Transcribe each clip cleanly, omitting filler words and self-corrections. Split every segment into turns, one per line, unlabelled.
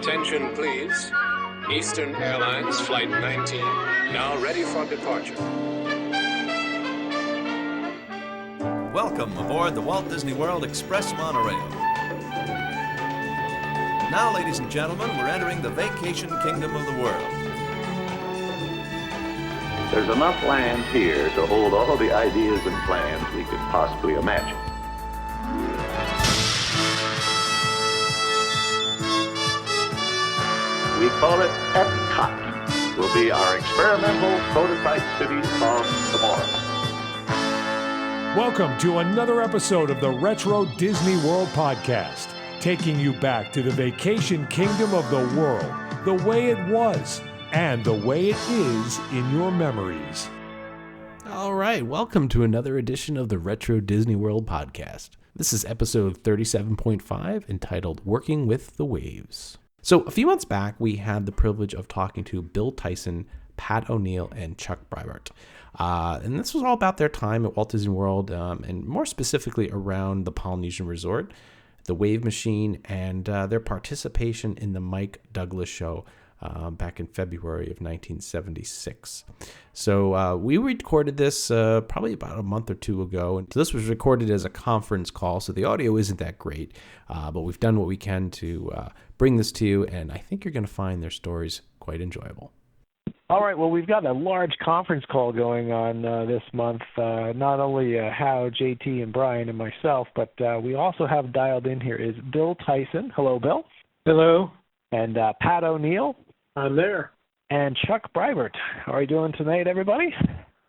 Attention, please. Eastern Airlines Flight 19, now ready for departure.
Welcome aboard the Walt Disney World Express monorail. Now, ladies and gentlemen, we're entering the vacation kingdom of the world.
There's enough land here to hold all the ideas and plans we could possibly imagine. We call it Epcot. Will be our experimental prototype city of tomorrow.
Welcome to another episode of the Retro Disney World podcast, taking you back to the vacation kingdom of the world, the way it was, and the way it is in your memories.
All right, welcome to another edition of the Retro Disney World podcast. This is episode 37.5, entitled Working with the Waves. So a few months back, we had the privilege of talking to Bill Tyson, Pat O'Neill, and Chuck Breibart. And this was all about their time at Walt Disney World, and more specifically around the Polynesian Resort, the Wave Machine, and their participation in the Mike Douglas Show back in February of 1976. So we recorded this probably about a month or two ago. And so this was recorded as a conference call, so the audio isn't that great. But we've done what we can to bring this to you, and I think you're going to find their stories quite enjoyable.
All right, well, we've got a large conference call going on this month. Not only How, JT, and Brian and myself, but we also have dialed in here is Bill Tyson. Hello, Bill.
Hello.
And Pat O'Neill.
I'm there.
And Chuck Breibart. How are you doing tonight, everybody?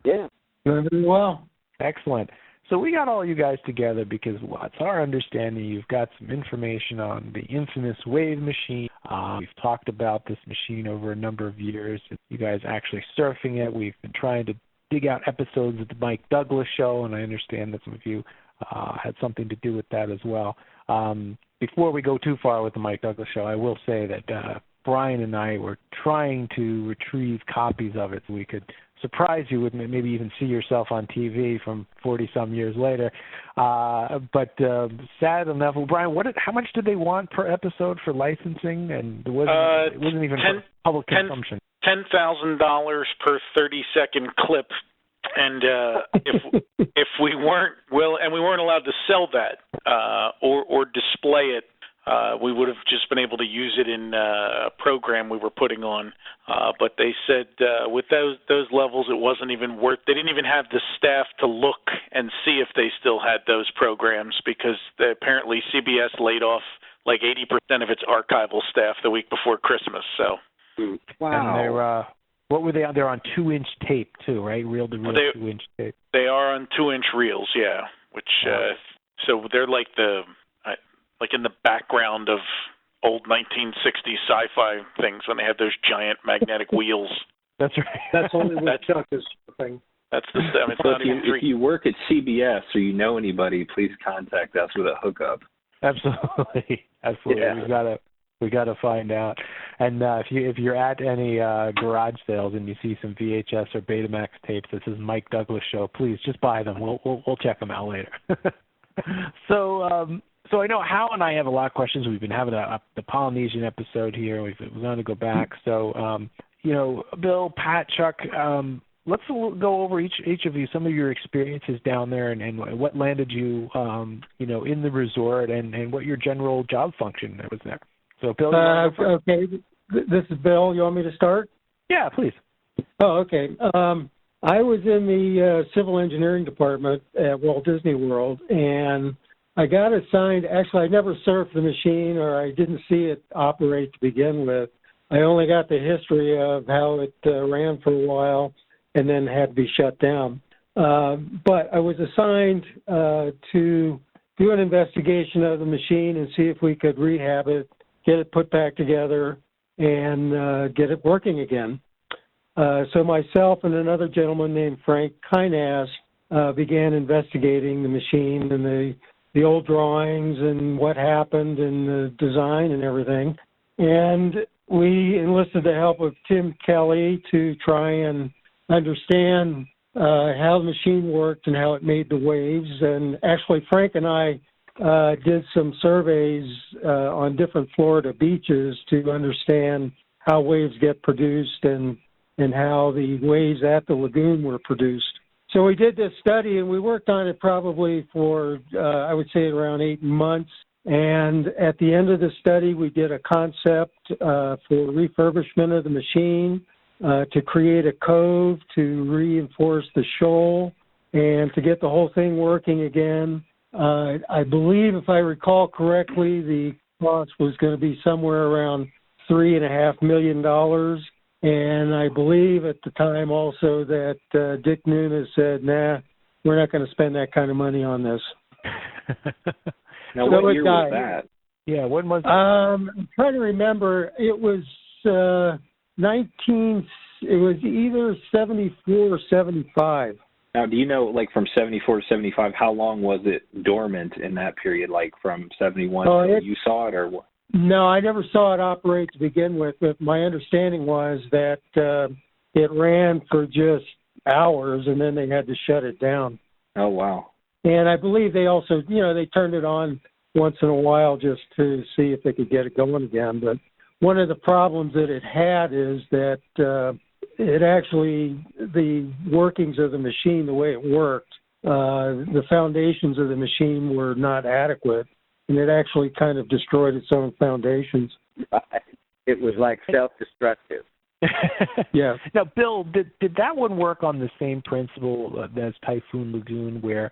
Yeah. Doing very well.
Excellent. So we got all you guys together because it's our understanding you've got some information on the infamous Wave Machine. We've talked about this machine over a number of years. You guys actually surfing it. We've been trying to dig out episodes of the Mike Douglas Show, and I understand that some of you had something to do with that as well. Before we go too far with the Mike Douglas Show, I will say that Brian and I were trying to retrieve copies of it so we could surprise you with maybe even see yourself on TV from 40-some years later. But sad enough, well, Brian, how much did they want per episode for licensing? And it wasn't even for public consumption.
$10,000 per 30-second clip. And if we weren't we weren't allowed to sell that or display it, we would have just been able to use it in a program we were putting on. But they said with those levels, it wasn't even worth. They didn't even have the staff to look and see if they still had those programs because apparently CBS laid off like 80% of its archival staff the week before Christmas. So
wow. And they're what were they on? They're on 2-inch tape too, right? Reel-to-reel 2-inch tape.
They are on 2-inch reels, yeah. Which so they're like in the background of old 1960s sci-fi things when they had those giant magnetic wheels.
That's right.
That's only what Chuck is thing.
That's the stuff. It's not even
if you work at CBS or you know anybody, please contact us with a hookup.
Absolutely. Yeah. We gotta find out. And if you're at any garage sales and you see some VHS or Betamax tapes that says Mike Douglas Show, please just buy them. We'll check them out later. So I know Hal and I have a lot of questions. We've been having the Polynesian episode here. We're going to go back. So, Bill, Pat, Chuck, let's go over each of you, some of your experiences down there and what landed you, in the resort and what your general job function was there. So, Bill,
okay. This is Bill. You want me to start?
Yeah, please.
Oh, okay. I was in the civil engineering department at Walt Disney World, and I got assigned, actually I never surfed the machine or I didn't see it operate to begin with. I only got the history of how it ran for a while and then had to be shut down. But I was assigned to do an investigation of the machine and see if we could rehab it, get it put back together, and get it working again. So myself and another gentleman named Frank Kynas began investigating the machine and the old drawings and what happened and the design and everything. And we enlisted the help of Tim Kelly to try and understand how the machine worked and how it made the waves. And actually, Frank and I did some surveys on different Florida beaches to understand how waves get produced and how the waves at the lagoon were produced. So we did this study, and we worked on it probably for, I would say, around 8 months. And at the end of the study, we did a concept for refurbishment of the machine, to create a cove, to reinforce the shoal, and to get the whole thing working again. I believe, if I recall correctly, the cost was going to be somewhere around $3.5 million. And I believe at the time also that Dick Nunis said, nah, we're not going to spend that kind of money on this.
Now, what year was that?
Yeah, when was it?
I'm trying to remember. It was it was either 74 or 75.
Now, do you know, like, from 74 to 75, how long was it dormant in that period, like from 71 till you saw it, or what?
No, I never saw it operate to begin with, but my understanding was that it ran for just hours, and then they had to shut it down.
Oh, wow.
And I believe they also, they turned it on once in a while just to see if they could get it going again. But one of the problems that it had is that the workings of the machine, the way it worked, the foundations of the machine were not adequate, and it actually kind of destroyed its own foundations.
It was like self-destructive.
Yeah.
Now, Bill, did that one work on the same principle as Typhoon Lagoon, where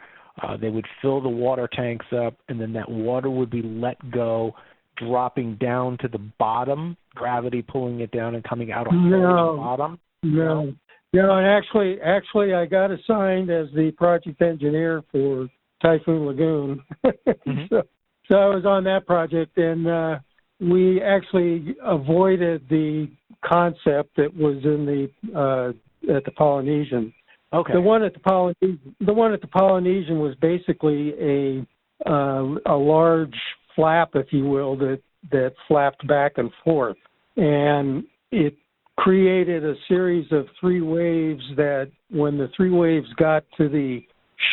they would fill the water tanks up, and then that water would be let go, dropping down to the bottom, gravity pulling it down and coming out on the bottom?
No, and actually, I got assigned as the project engineer for Typhoon Lagoon. Mm-hmm. So I was on that project, and we actually avoided the concept that was in at the Polynesian.
Okay.
The one at the Polynesian was basically a large flap, if you will, that flapped back and forth, and it created a series of 3 waves that, when the 3 waves got to the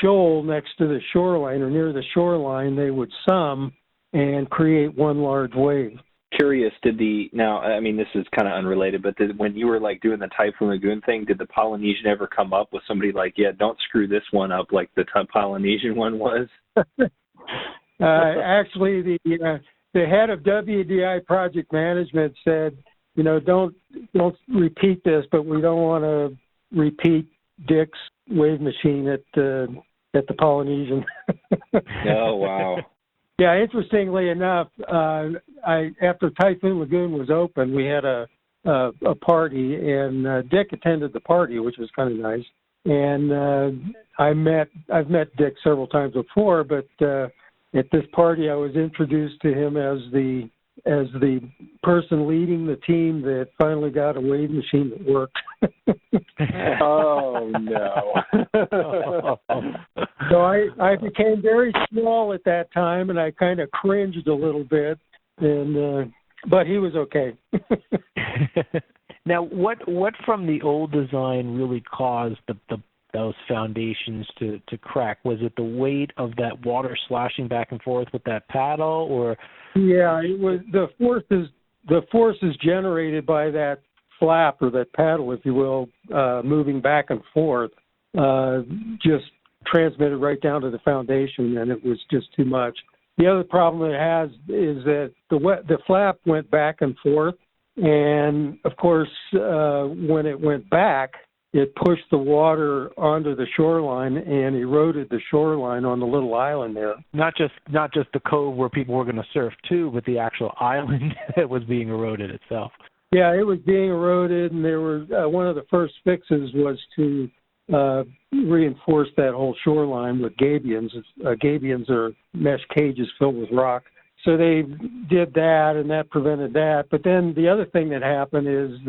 shoal next to the shoreline or near the shoreline, they would sum and create one large wave.
Curious, now, I mean, this is kind of unrelated, but when you were like doing the Typhoon Lagoon thing, did the Polynesian ever come up with somebody like, yeah, don't screw this one up like the Polynesian one was?
Actually, the head of WDI project management said, don't repeat this, but we don't want to repeat Dick's wave machine at the Polynesian.
Oh, wow.
Yeah, interestingly enough, after Typhoon Lagoon was open, we had a party, and Dick attended the party, which was kind of nice. And I've met Dick several times before, but at this party, I was introduced to him as the person leading the team that finally got a wave machine that worked.
Oh, no.
So I became very small at that time, and I kind of cringed a little bit, but he was okay.
Now, what from the old design really caused those foundations to crack? Was it the weight of that water sloshing back and forth with that paddle, or? Yeah, it was the forces generated by that flap or that paddle, if you will, moving back and forth, just transmitted right down to the foundation, and it was just too much. The other problem it has is that the flap went back and forth, and of course, when it went back, it pushed the water onto the shoreline and eroded the shoreline on the little island there. Not just the cove where people were going to surf too, but the actual island that was being eroded itself. Yeah, it was being eroded, and there were one of the first fixes was to reinforce that whole shoreline with gabions. Gabions are mesh cages filled with rock. So they did that, and that prevented that. But then the other thing that happened is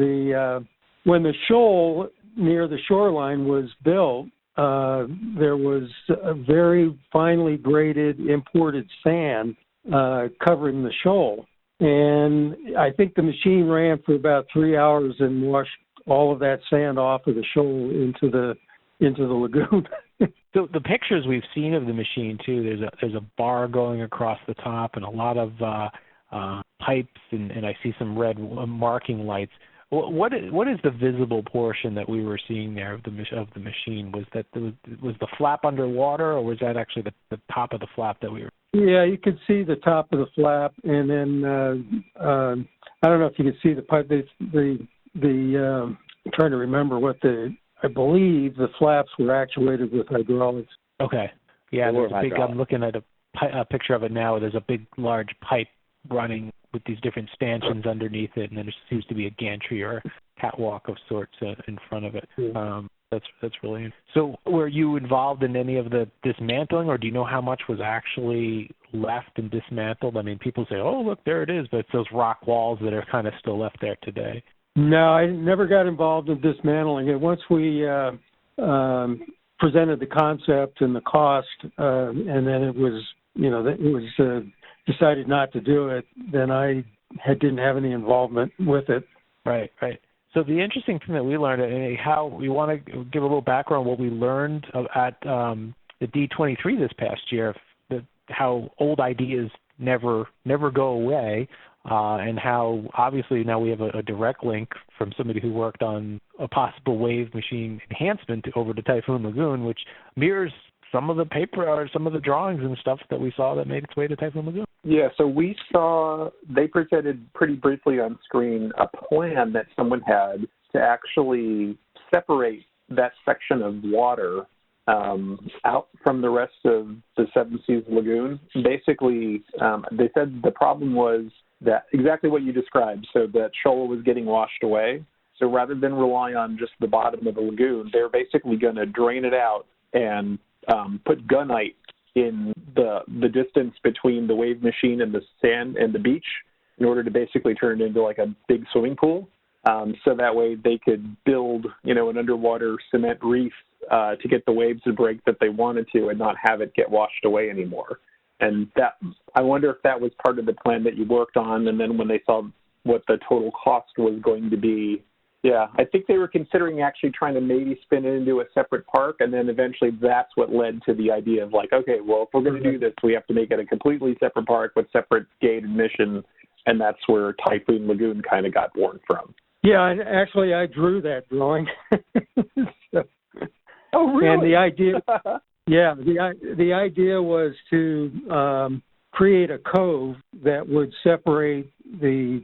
when the shoal near the shoreline was built, there was a very finely graded imported sand covering the shoal. And I think the machine ran for about 3 hours and washed all of that sand off of the shoal into the lagoon. So the pictures we've seen of the machine too, there's a bar going across the top and a lot of pipes, and I see some red marking lights. What is the visible portion that we were seeing there of the machine? Was the flap underwater, or was that actually the top of the flap that we were?
Yeah, you could see the top of the flap, and then I don't know if you could see the pipe. I'm trying to remember I believe the flaps were actuated with hydraulics.
Okay. Yeah, there's a big. I'm looking at a picture of it now. There's a big, large pipe running with these different stanchions underneath it, and then there seems to be a gantry or a catwalk of sorts in front of it. That's really interesting. So were you involved in any of the dismantling, or do you know how much was actually left and dismantled? I mean, people say, oh, look, there it is, but it's those rock walls that are kind of still left there today.
No, I never got involved in dismantling it. Once we presented the concept and the cost, and then it was decided not to do it, then I didn't have any involvement with it.
Right. So the interesting thing that we learned, and how we want to give a little background on what we learned at the D23 this past year, how old ideas never go away, and how obviously now we have a direct link from somebody who worked on a possible wave machine enhancement over to Typhoon Lagoon, which mirrors some of the paper or some of the drawings and stuff that we saw that made its way to Typhoon Lagoon.
Yeah, so they presented pretty briefly on screen a plan that someone had to actually separate that section of water out from the rest of the Seven Seas Lagoon. Basically, they said the problem was that exactly what you described, so that shoal was getting washed away. So rather than rely on just the bottom of the lagoon, they're basically going to drain it out and put gunite in the distance between the wave machine and the sand and the beach in order to basically turn it into like a big swimming pool. So that way they could build, an underwater cement reef to get the waves to break that they wanted to and not have it get washed away anymore. And that, I wonder if that was part of the plan that you worked on, and then when they saw what the total cost was going to be, yeah, I think they were considering actually trying to maybe spin it into a separate park, and then eventually that's what led to the idea of like, okay, well, if we're going to do this, we have to make it a completely separate park with separate gate admission, and that's where Typhoon Lagoon kind of got born from.
Yeah, and actually I drew that drawing.
Oh, really?
And the idea was to create a cove that would separate the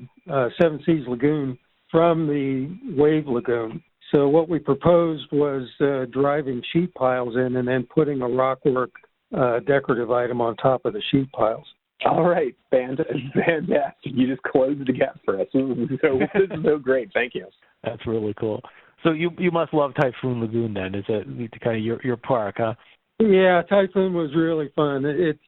Seven Seas Lagoon from the Wave Lagoon. So what we proposed was driving sheet piles in and then putting a rockwork decorative item on top of the sheet piles.
All right, fantastic. You just closed the gap for us. This is so great. Thank you.
That's really cool. So you must love Typhoon Lagoon then. Is that kind of your park, huh?
Yeah, Typhoon was really fun. It's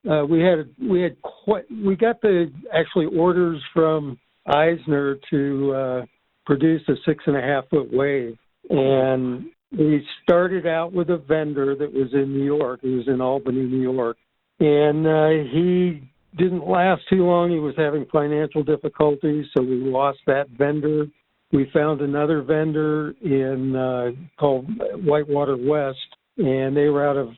we got the actually orders from Eisner to produce a 6.5-foot wave, and we started out with a vendor that was in New York. He was in Albany, New York, and he didn't last too long. He was having financial difficulties, so we lost that vendor. We found another vendor called Whitewater West, and they were out of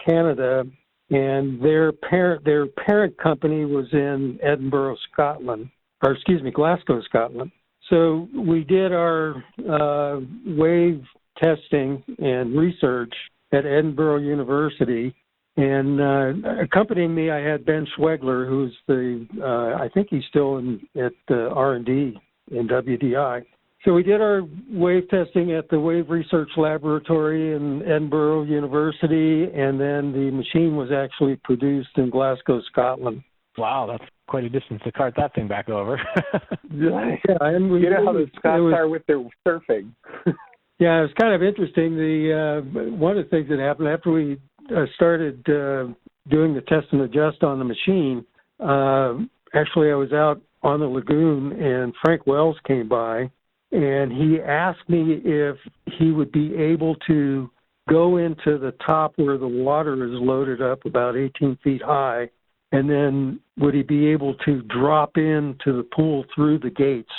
Canada, and their parent company was in Glasgow, Scotland. So we did our wave testing and research at Edinburgh University, and accompanying me I had Ben Schwegler, who's I think he's still at R&D in WDI. So we did our wave testing at the Wave Research Laboratory in Edinburgh University, and then the machine was actually produced in Glasgow, Scotland.
Wow, that's quite a distance to cart that thing back over.
Yeah, and
you know how the Scots are with their surfing.
Yeah, it was kind of interesting. One of the things that happened after we started doing the test and adjust on the machine, actually I was out on the lagoon, and Frank Wells came by, and he asked me if he would be able to go into the top where the water is loaded up about 18 feet high, and then would he be able to drop into the pool through the gates?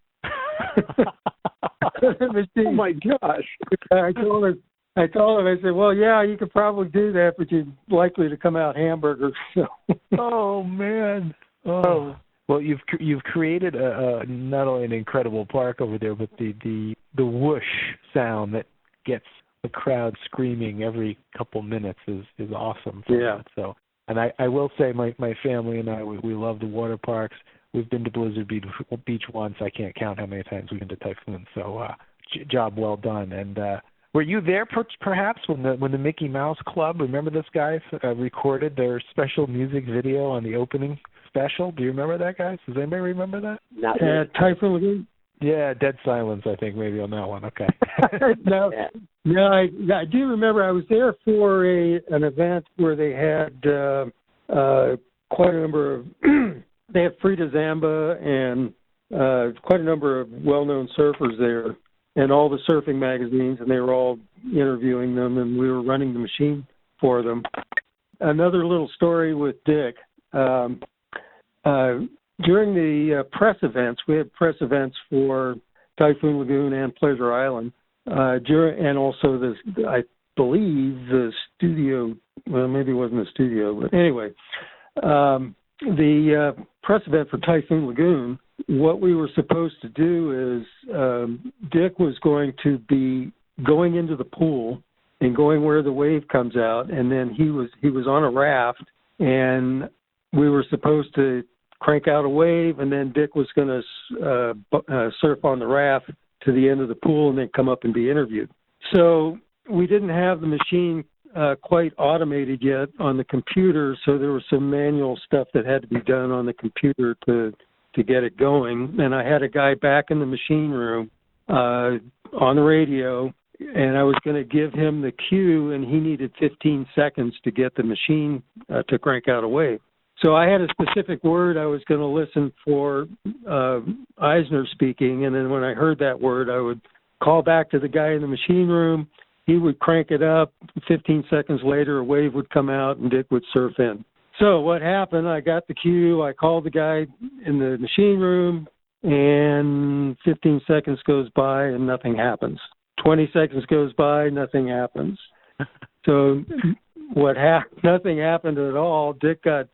Oh, my gosh.
I told him, I told him, I said, well, yeah, you could probably do that, but you're likely to come out hamburgers. So.
Oh, man. Oh. Well, you've created not only an incredible park over there, but the whoosh sound that gets the crowd screaming every couple minutes is awesome.
Yeah.
So, and I will say my family and I, we love the water parks. We've been to Blizzard Beach once. I can't count how many times we've been to Typhoon. So, job well done. And were you there perhaps when the Mickey Mouse Club, remember this guys, recorded their special music video on the opening special? Do you remember that, guys? Does anybody remember that?
Not
Typhoon Lagoon?
Yeah, dead silence, I think, maybe on that one. Okay.
No, I do remember I was there for an event where they had quite a number of, they had Frida Zamba and quite a number of well-known surfers there, and all the surfing magazines, and they were all interviewing them, and we were running the machine for them. Another little story with Dick. During the press events, we had press events for Typhoon Lagoon and Pleasure Island, and also I believe the studio. Well, maybe it wasn't a studio, but anyway, the press event for Typhoon Lagoon. What we were supposed to do is Dick was going to be going into the pool and going where the wave comes out, and then he was on a raft, and we were supposed to crank out a wave, and then Dick was going to surf on the raft to the end of the pool and then come up and be interviewed. So we didn't have the machine quite automated yet on the computer, so there was some manual stuff that had to be done on the computer to get it going. And I had a guy back in the machine room on the radio, and I was going to give him the cue, and he needed 15 seconds to get the machine to crank out a wave. So I had a specific word I was going to listen for Eisner speaking, and then when I heard that word, I would call back to the guy in the machine room. He would crank it up. 15 seconds later, a wave would come out, and Dick would surf in. So what happened, I got the cue. I called the guy in the machine room, and 15 seconds goes by, and nothing happens. 20 seconds goes by, nothing happens. So nothing happened at all. Dick got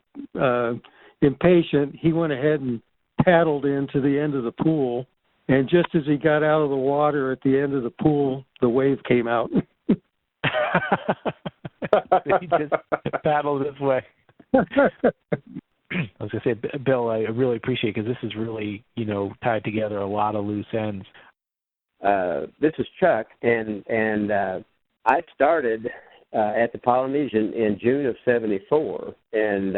impatient. He went ahead and paddled into the end of the pool, and just as he got out of the water at the end of the pool, the wave came out.
He just paddled his way. I was going to say, Bill, I really appreciate it because this is really, tied together a lot of loose ends.
This is Chuck, and I started at the Polynesian in June of '74, and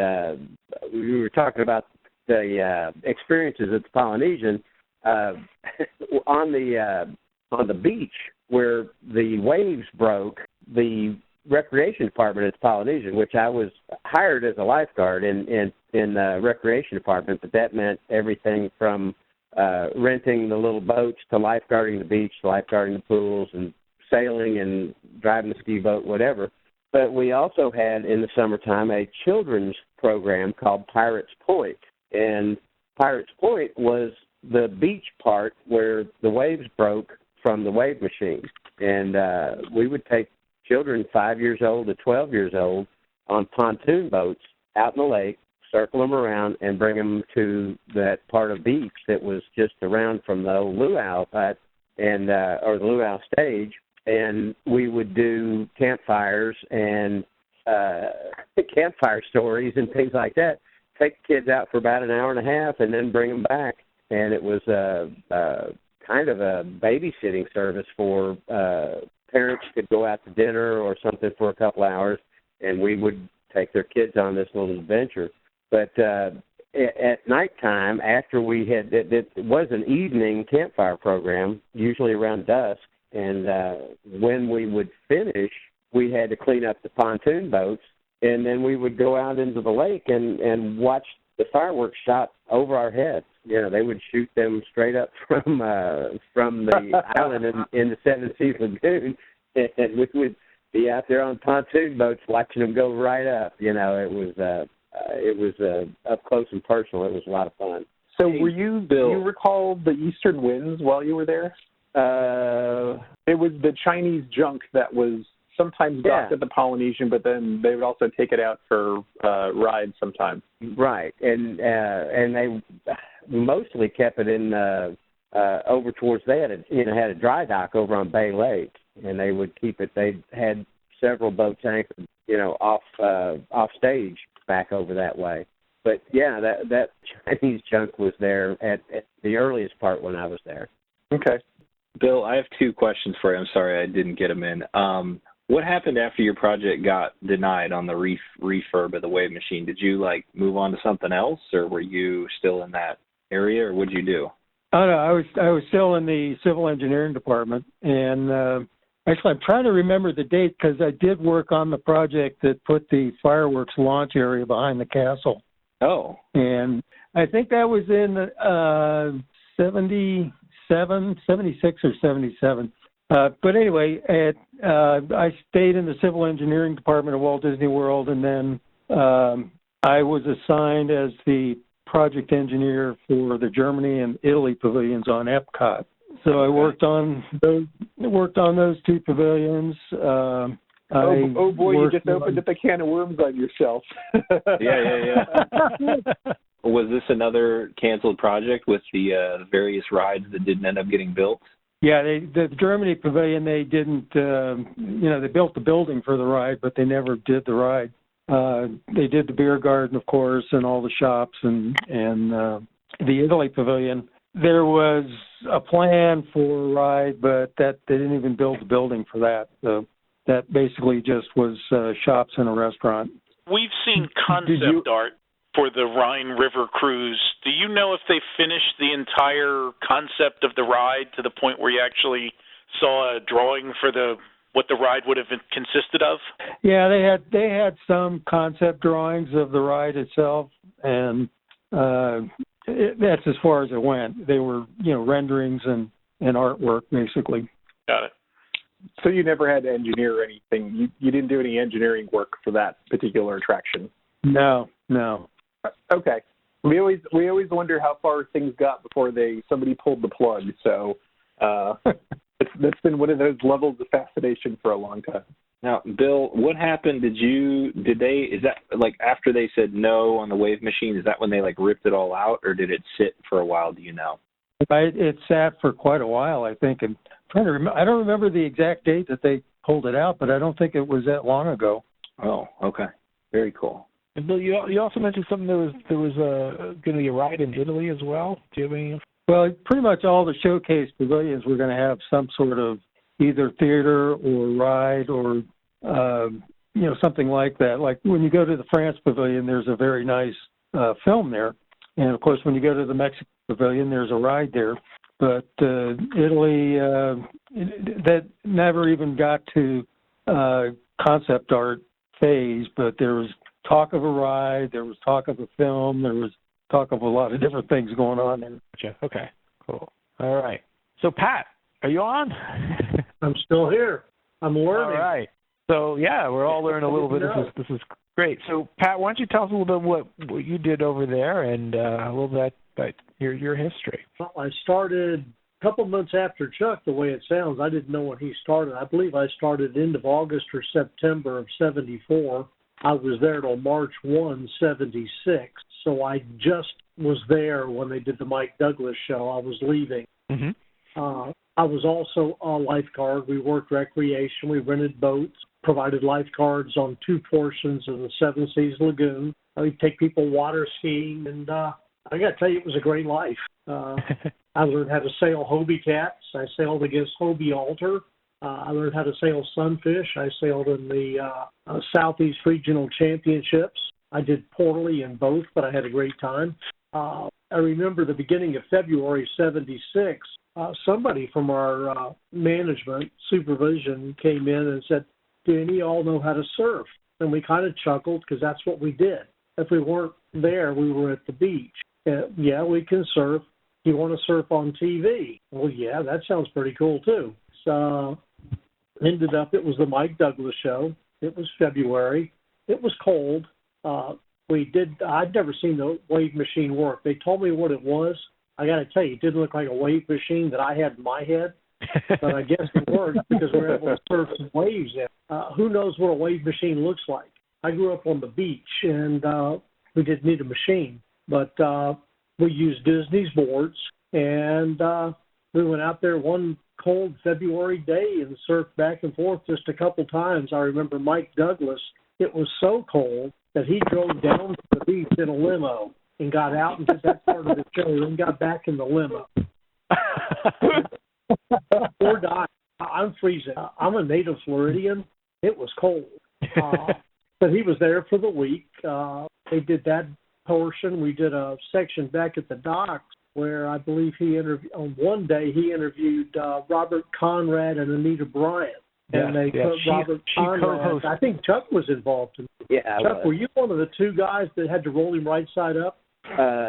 we were talking about the experiences at the Polynesian on the beach where the waves broke. The recreation department at the Polynesian, which I was hired as a lifeguard in the recreation department, but that meant everything from renting the little boats to lifeguarding the beach, to lifeguarding the pools, and sailing and driving the ski boat, whatever. But we also had in the summertime a children's program called Pirates Point, and Pirates Point was the beach part where the waves broke from the wave machine, and we would take children 5 years old to 12 years old on pontoon boats out in the lake, circle them around, and bring them to that part of beach that was just around from the old luau hut and or the luau stage, and we would do campfires and campfire stories and things like that. Take the kids out for about an hour and a half and then bring them back, and it was kind of a babysitting service for parents could go out to dinner or something for a couple hours, and we would take their kids on this little adventure. But at nighttime, after we had, it was an evening campfire program, usually around dusk, and when we would finish, we had to clean up the pontoon boats, and then we would go out into the lake and watch the fireworks shot over our heads. They would shoot them straight up from the island in the Seven Seas Lagoon, and we would be out there on pontoon boats watching them go right up. It was up close and personal. It was a lot of fun.
So were you, Bill, do you recall the eastern winds while you were there? It was the Chinese junk that was sometimes docked at the Polynesian, but then they would also take it out for rides sometimes.
Right, and they mostly kept it in over towards they had a dry dock over on Bay Lake, and they would keep it. They had several boats anchored, off stage back over that way. But yeah, that Chinese junk was there at the earliest part when I was there.
Okay.
Bill, I have 2 questions for you. I'm sorry I didn't get them in. What happened after your project got denied on the refurb of the wave machine? Did you move on to something else, or were you still in that area, or what did you do?
Oh no, I was still in the civil engineering department, and actually I'm trying to remember the date because I did work on the project that put the fireworks launch area behind the castle.
Oh.
And I think that was in 76 or 77. But anyway, I stayed in the civil engineering department of Walt Disney World, and then I was assigned as the project engineer for the Germany and Italy pavilions on Epcot. So I worked on those 2 pavilions.
Oh boy, you just opened up a can of worms on yourself.
Yeah. Was this another canceled project with the various rides that didn't end up getting built?
Yeah, the Germany pavilion, they didn't, they built the building for the ride, but they never did the ride. They did the beer garden, of course, and all the shops, and the Italy pavilion. There was a plan for a ride, but that they didn't even build the building for that. So that basically just was shops and a restaurant.
We've seen concept art for the Rhine River cruise. Do you know if they finished the entire concept of the ride to the point where you actually saw a drawing for what the ride would have consisted of?
Yeah, they had some concept drawings of the ride itself, and that's as far as it went. They were, renderings and artwork, basically.
Got it.
So you never had to engineer anything. You didn't do any engineering work for that particular attraction.
No.
Okay. We always wonder how far things got before somebody pulled the plug. So that's been one of those levels of fascination for a long time.
Now, Bill, what happened? Is that after they said no on the wave machine? Is that when they ripped it all out, or did it sit for a while? Do you know?
It sat for quite a while, I think. And I don't remember the exact date that they pulled it out, but I don't think it was that long ago.
Oh, okay. Very cool.
And Bill, you also mentioned something there was going to be a ride in Italy as well. Do you have any?
Well, pretty much all the showcase pavilions were going to have some sort of either theater or ride or something like that. Like when you go to the France pavilion, there's a very nice film there, and of course when you go to the Mexican pavilion, there's a ride there. But Italy, that never even got to concept art phase, but there was talk of a ride, there was talk of a film, there was talk of a lot of different things going on there.
Gotcha. Okay, cool. All right. So, Pat, are you on?
I'm still here. I'm learning.
All right. So, yeah, we're all learning a little bit. This is great. So, Pat, why don't you tell us a little bit what you did over there and a little bit about your history.
Well, I started a couple months after Chuck, the way it sounds. I didn't know when he started. I believe I started end of August or September of 74. I was there till March 1, 76. So I just was there when they did the Mike Douglas show. I was leaving.
Mm-hmm.
I was also a lifeguard. We worked recreation. We rented boats, provided lifeguards on 2 portions of the Seven Seas Lagoon. We'd take people water skiing, and I got to tell you, it was a great life. I learned how to sail Hobie Cats. I sailed against Hobie Alter. I learned how to sail Sunfish. I sailed in the Southeast Regional Championships. I did poorly in both, but I had a great time. I remember the beginning of February 76, somebody from our management supervision came in and said, "Do any of y'all know how to surf?" And we kind of chuckled because that's what we did. If we weren't there, we were at the beach. Yeah, we can surf. You want to surf on TV? Well, yeah, that sounds pretty cool too. So ended up, it was the Mike Douglas show. It was February. It was cold. I'd never seen the wave machine work. They told me what it was. I got to tell you, it didn't look like a wave machine that I had in my head. but I guess we weren't because we were able to surf some waves. Who knows what a wave machine looks like? I grew up on the beach, and we didn't need a machine, but we used Disney's boards, and we went out there one cold February day and surfed back and forth just a couple times. I remember Mike Douglas, it was so cold that he drove down to the beach in a limo and got out and did that part of the show and got back in the limo. Poor guy. I'm freezing. I'm a native Floridian. It was cold. But he was there for the week. They did that portion. We did a section back at the docks where I believe on one day he interviewed Robert Conrad and Anita Bryant. And they put Robert Conrad. I think Chuck was involved in it.
Yeah,
Chuck, were you one of the two guys that had to roll him right side up?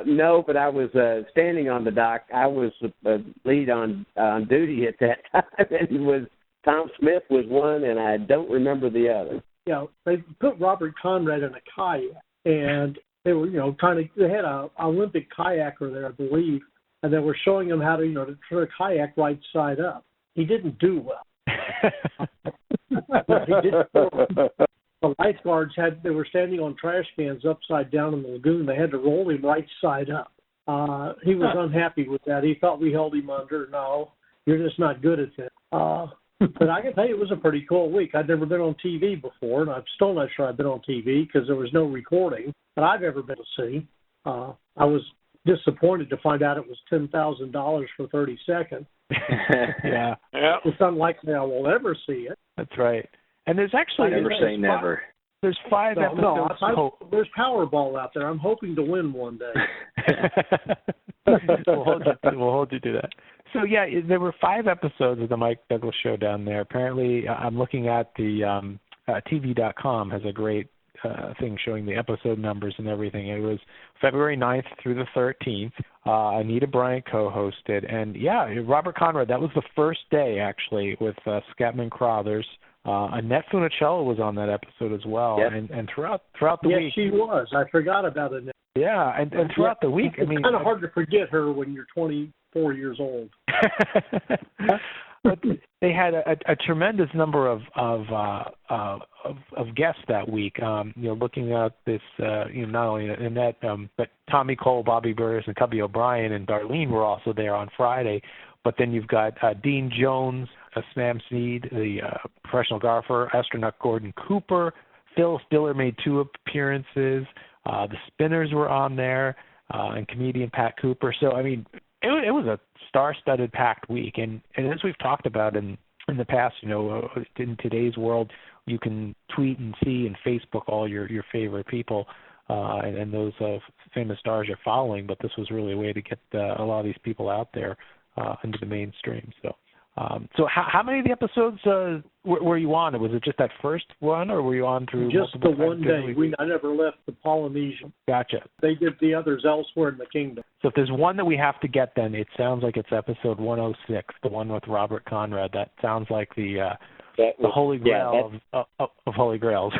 No, but I was standing on the dock. I was lead on duty at that time, and Tom Smith was one, and I don't remember the other.
Yeah, they put Robert Conrad in a kayak, and they were, they had a Olympic kayaker there, I believe, and they were showing him how to, to turn a kayak right side up. He didn't do well. He did the lifeguards they were standing on trash cans upside down in the lagoon. They had to roll him right side up. He was unhappy with that. He thought we held him under. No, you're just not good at this. But I can tell you it was a pretty cool week. I'd never been on TV before, and I'm still not sure I've been on TV because there was no recording that I've ever been to see. I was disappointed to find out it was $10,000 for 30 seconds.
Yeah.
It's unlikely I will ever see it.
That's right. And there's actually...
Never say never.
There's 5 episodes.
There's Powerball out there. I'm hoping to win one day.
We'll hold you to that. So, yeah, there were 5 episodes of the Mike Douglas Show down there. Apparently, I'm looking at the TV.com has a great thing showing the episode numbers and everything. It was February 9th through the 13th. Anita Bryant co-hosted. And, yeah, Robert Conrad, that was the first day, actually, with Scatman Crothers. Annette Funicello was on that episode as well. Yep. And throughout the week.
Yes, she was. I forgot about Annette.
Yeah, and throughout the week,
it's kind of hard to forget her when you're 24 years old.
But they had a tremendous number of guests that week. Looking at this, not only Annette, but Tommy Cole, Bobby Burris, and Cubby O'Brien and Darlene were also there on Friday. But then you've got Dean Jones, Sam Snead, the professional golfer, astronaut Gordon Cooper, Phil Stiller made 2 appearances. The Spinners were on there, and comedian Pat Cooper. So, I mean, it was a star-studded packed week. And as we've talked about in the past, in today's world, you can tweet and see and Facebook all your favorite people and those famous stars you're following. But this was really a way to get a lot of these people out there into the mainstream. So how many of the episodes were you on? Was it just that first one, or were you on through
just the one day? I never left the Polynesian.
Gotcha.
They did the others elsewhere in the kingdom.
So if there's one that we have to get, then it sounds like it's episode 106, the one with Robert Conrad. That sounds like the holy grail of holy grails.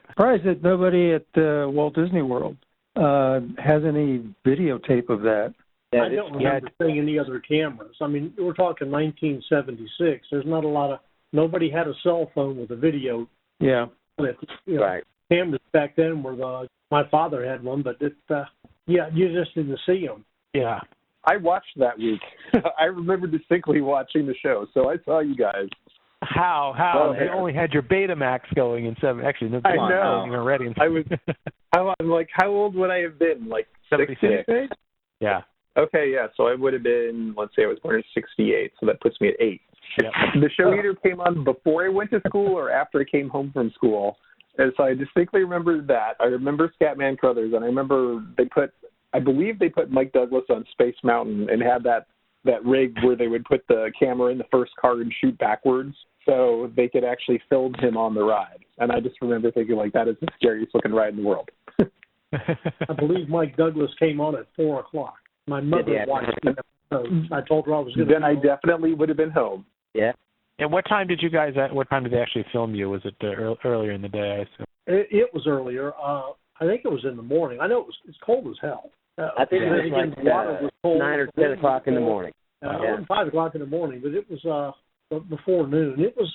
Surprised that nobody at Walt Disney World has any videotape of that.
I don't remember seeing any other cameras. I mean, we're talking 1976. There's not a lot of nobody had a cell phone with a video.
Yeah.
Right.
Cameras back then were my father had one, but you just didn't see them.
Yeah.
I watched that week. I remember distinctly watching the show, so I saw you guys.
How? You only had your Betamax going in 7. Actually, no,
I know.
You were ready.
I'm like, how old would I have been? Like
76. Yeah.
Okay, yeah. So I would have been, let's say I was born in 68, so that puts me at 8. Yep. The show either came on before I went to school or after I came home from school. And so I distinctly remember that. I remember Scatman Crothers, and I remember I believe they put Mike Douglas on Space Mountain and had that rig where they would put the camera in the first car and shoot backwards so they could actually film him on the ride. And I just remember thinking, like, that is the scariest looking ride in the world.
I believe Mike Douglas came on at 4 o'clock. My mother watched the episode. I told her I was going to.
Then I definitely would have been home.
Yeah.
And what time did they actually film you? Was it earlier in the day, I assume?
It was earlier. I think it was in the morning. I know it's cold as hell.
I think it was like 9 or 10 o'clock in the morning.
It wasn't 5 o'clock in the morning, but it was before noon. It was,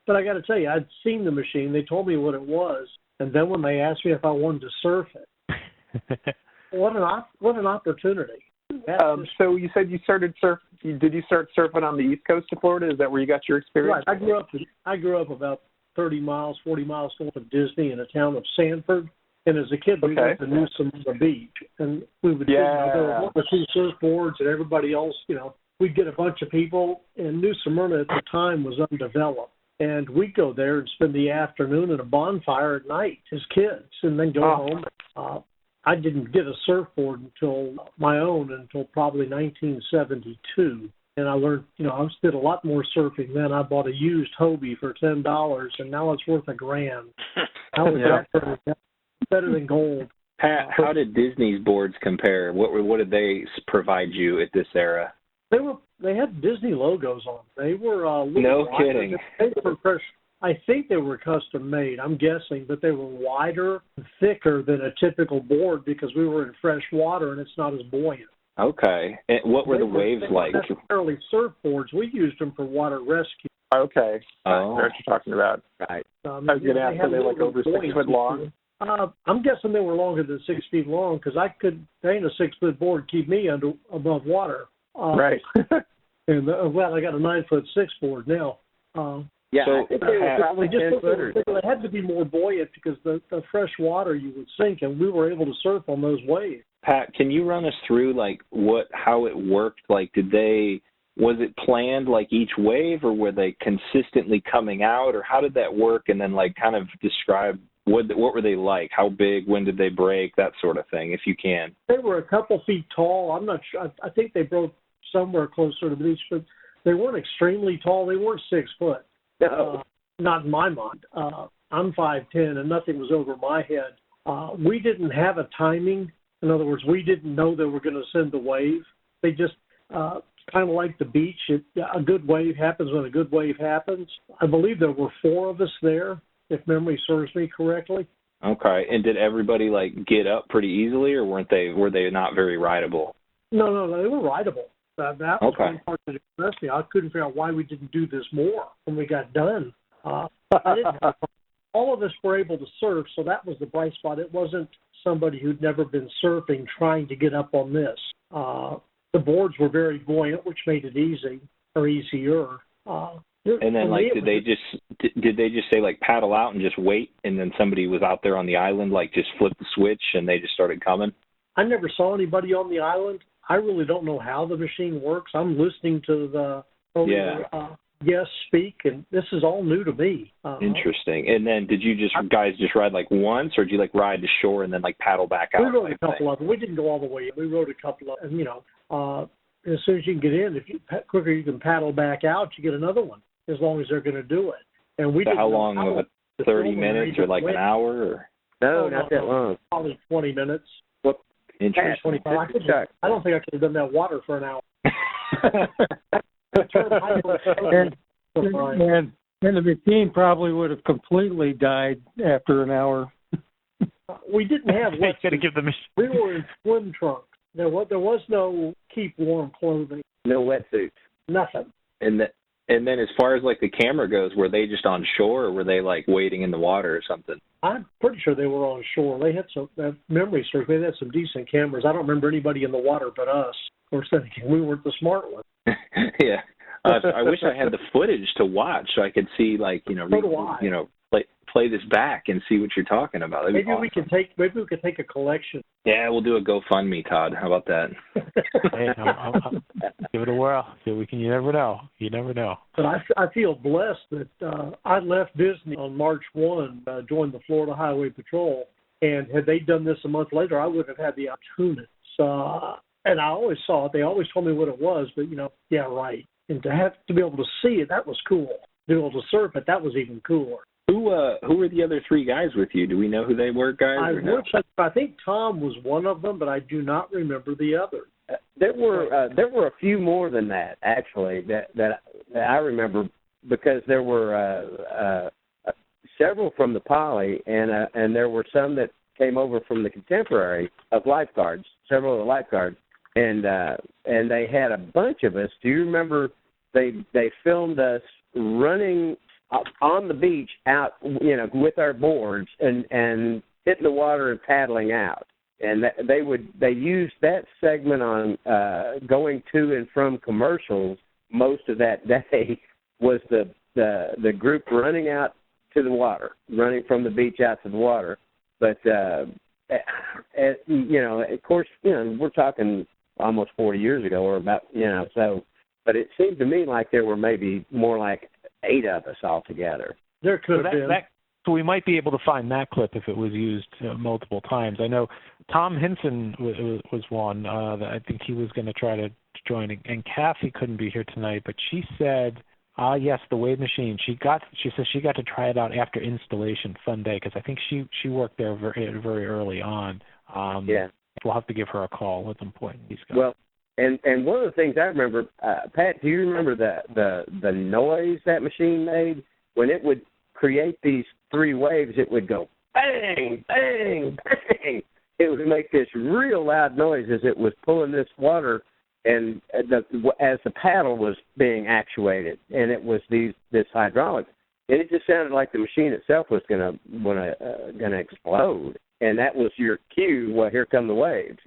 but I got to tell you, I'd seen the machine. They told me what it was, and then when they asked me if I wanted to surf it, what an opportunity!
So you said you started Did you start surfing on the east coast of Florida? Is that where you got your experience?
Right. I grew up about 40 miles north of Disney in a town of Sanford. And as a kid, we went to Nunis on the beach, and we would there were 1 or 2 surfboards, and everybody else, we'd get a bunch of people. And New Smyrna at the time was undeveloped, and we'd go there and spend the afternoon at a bonfire at night as kids, and then go home. I didn't get a surfboard until probably 1972. And I learned, I did a lot more surfing then. I bought a used Hobie for $10, and now it's worth $1,000. How was that better than gold?
Pat, how did Disney's boards compare? What did they provide you at this era?
They had Disney logos on. They were
no kidding.
I think they were custom made. I'm guessing, but they were wider and thicker than a typical board because we were in fresh water and it's not as buoyant.
Okay. And what were the waves like?
They weren't necessarily surfboards. We used them for water rescue.
Okay. I know what you're talking about.
Right.
I was going to ask, are they like over 6 foot long?
I'm guessing they were longer than 6 feet long because they ain't a 6 foot board keep me above water.
Right.
And I got a 9'6" board now.
So they were probably just
they had to be more buoyant because the fresh water you would sink, and we were able to surf on those waves.
Pat, can you run us through how it worked? Was it planned like each wave, or were they consistently coming out, or how did that work? And then kind of describe what were they like? How big? When did they break? That sort of thing, if you can.
They were a couple feet tall. I'm not sure. I think they broke somewhere closer to the beach, but they weren't extremely tall. They weren't 6 foot.
No.
Not in my mind. I'm 5'10", and nothing was over my head. We didn't have a timing. In other words, we didn't know they were going to send the wave. They just kind of like the beach. A good wave happens when a good wave happens. I believe there were 4 of us there, if memory serves me correctly.
Okay. And did everybody get up pretty easily, or were they not very rideable?
No, they were rideable. That was one part that impressed me. I couldn't figure out why we didn't do this more when we got done. All of us were able to surf, so that was the bright spot. It wasn't somebody who'd never been surfing trying to get up on this. The boards were very buoyant, which made it easier.
And then, did they just say paddle out and just wait, and then somebody was out there on the island, just flip the switch and they just started coming?
I never saw anybody on the island. I really don't know how the machine works. I'm listening to the guests speak, and this is all new to me.
Interesting. And then did you guys just ride once, or did you ride to shore and then paddle back out?
We rode a couple of them. We didn't go all the way in. We rode a couple of them. And, as soon as you can get in, if you quicker you can paddle back out, you get another one, as long as they're going to do it. And we didn't.
How long was it? 30 minutes or an hour? Or?
No, not that long.
Probably 20 minutes.
Interesting.
I don't think I could have done that water for an hour.
and the machine probably would have completely died after an hour.
We didn't have wetsuits. We were in swim trunks. There was no keep warm clothing.
No wetsuits.
Nothing.
And then as far as the camera goes, were they just on shore, or were they waiting in the water or something?
I'm pretty sure they were on shore. They had some memory serves. They had some decent cameras. I don't remember anybody in the water but us. Of course, we weren't the smart ones.
Yeah. I wish I had the footage to watch so I could see, play this back and see what you're talking about.
Maybe we could take a collection.
Yeah, we'll do a GoFundMe, Todd. How about that?
Hey, I'll give it a whirl. You never know. You never know.
But I feel blessed that I left Disney on March 1, joined the Florida Highway Patrol, and had they done this a month later, I wouldn't have had the opportunity. So, and I always saw it. They always told me what it was, but yeah, right. And to be able to see it, that was cool. To be able to surf it, that was even cooler.
Who were the other 3 guys with you? Do we know who they were, guys?
I think Tom was one of them, but I do not remember the others.
There were a few more than that, actually, that I remember, because there were several from the Poly, and there were some that came over from the Contemporary of lifeguards, several of the lifeguards. and they had a bunch of us. Do you remember they filmed us running on the beach out, with our boards and hitting the water and paddling out? And they used that segment on going to and from commercials. Most of that day was the group running out to the water, running from the beach out to the water. But of course, we're talking almost 40 years ago, or about, so. But it seemed to me like there were maybe more like 8 of us altogether.
There could have been.
So we might be able to find that clip if it was used multiple times. I know Tom Hinson was one that I think he was going to try to join, and Kathy couldn't be here tonight, but she said, yes, the wave machine. She says she got to try it out after installation. Fun day, because I think she worked there very early on.
Yeah,
we'll have to give her a call at some point.
Well, and one of the things I remember, Pat, do you remember the noise that machine made when it would create these 3 waves? It would go bang, bang, bang. It would make this real loud noise as it was pulling this water, and as the paddle was being actuated, and it was this hydraulic, and it just sounded like the machine itself was gonna explode, and that was your cue. Well, here come the waves,